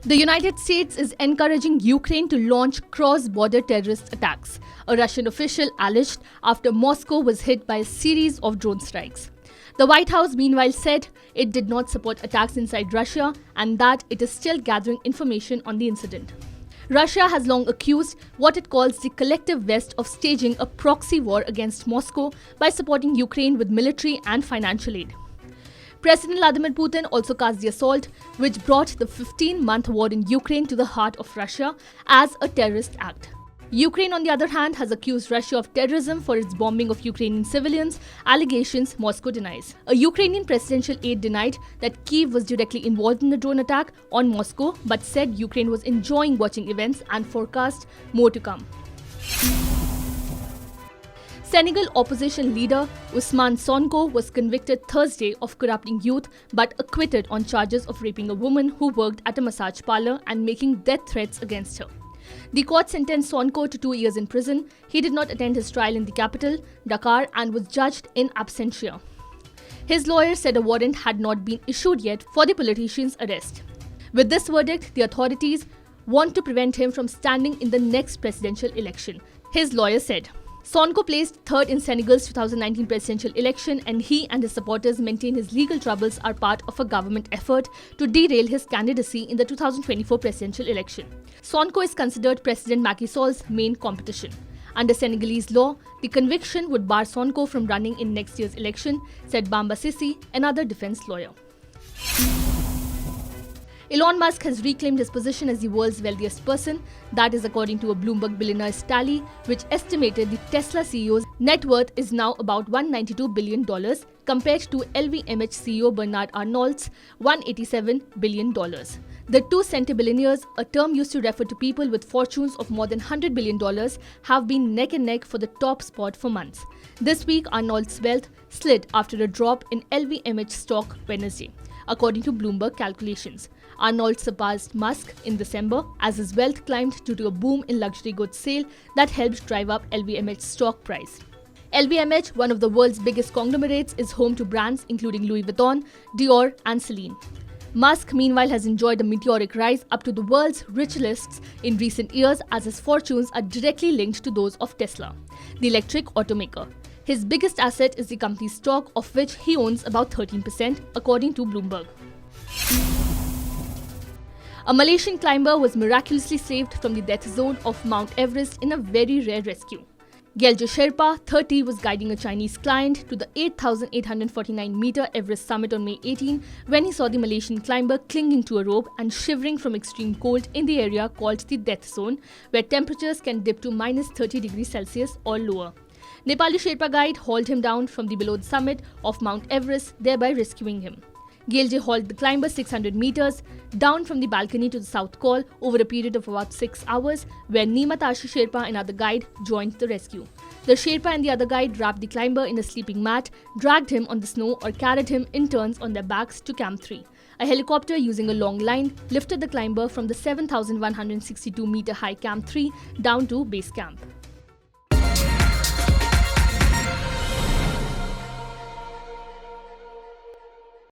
The United States is encouraging Ukraine to launch cross-border terrorist attacks, a Russian official alleged after Moscow was hit by a series of drone strikes. The White House meanwhile said it did not support attacks inside Russia and that it is still gathering information on the incident. Russia has long accused what it calls the collective West of staging a proxy war against Moscow by supporting Ukraine with military and financial aid. President Vladimir Putin also cast the assault, which brought the 15-month war in Ukraine to the heart of Russia, as a terrorist act. Ukraine, on the other hand, has accused Russia of terrorism for its bombing of Ukrainian civilians, allegations Moscow denies. A Ukrainian presidential aide denied that Kyiv was directly involved in the drone attack on Moscow, but said Ukraine was enjoying watching events and forecast more to come. Senegal opposition leader Ousmane Sonko was convicted Thursday of corrupting youth but acquitted on charges of raping a woman who worked at a massage parlor and making death threats against her. The court sentenced Sonko to 2 years in prison. He did not attend his trial in the capital, Dakar, and was judged in absentia. His lawyer said a warrant had not been issued yet for the politician's arrest. With this verdict, the authorities want to prevent him from standing in the next presidential election, his lawyer said. Sonko placed third in Senegal's 2019 presidential election, and he and his supporters maintain his legal troubles are part of a government effort to derail his candidacy in the 2024 presidential election. Sonko is considered President Macky Sall's main competition. Under Senegalese law, the conviction would bar Sonko from running in next year's election, said Bamba Sissi, another defense lawyer. Elon Musk has reclaimed his position as the world's wealthiest person. That is according to a Bloomberg billionaire's tally, which estimated the Tesla CEO's net worth is now about $192 billion compared to LVMH CEO Bernard Arnault's $187 billion. The two centibillionaires, a term used to refer to people with fortunes of more than $100 billion, have been neck and neck for the top spot for months. This week, Arnault's wealth slid after a drop in LVMH stock Wednesday, according to Bloomberg calculations. Arnault surpassed Musk in December as his wealth climbed due to a boom in luxury goods sale that helped drive up LVMH's stock price. LVMH, one of the world's biggest conglomerates, is home to brands including Louis Vuitton, Dior and Celine. Musk, meanwhile, has enjoyed a meteoric rise up to the world's rich lists in recent years as his fortunes are directly linked to those of Tesla, the electric automaker. His biggest asset is the company's stock, of which he owns about 13%, according to Bloomberg. A Malaysian climber was miraculously saved from the death zone of Mount Everest in a very rare rescue. Elon Sherpa, 30, was guiding a Chinese client to the 8,849-meter Everest summit on May 18 when he saw the Malaysian climber clinging to a rope and shivering from extreme cold in the area called the death zone, where temperatures can dip to minus 30 degrees Celsius or lower. Nepali Sherpa guide hauled him down from the below the summit of Mount Everest, thereby rescuing him. Gelje hauled the climber 600 meters down from the balcony to the South Col over a period of about 6 hours, where Nimatashi Sherpa, another guide, joined the rescue. The Sherpa and the other guide wrapped the climber in a sleeping mat, dragged him on the snow or carried him in turns on their backs to Camp 3. A helicopter using a long line lifted the climber from the 7,162-meter high Camp 3 down to base camp.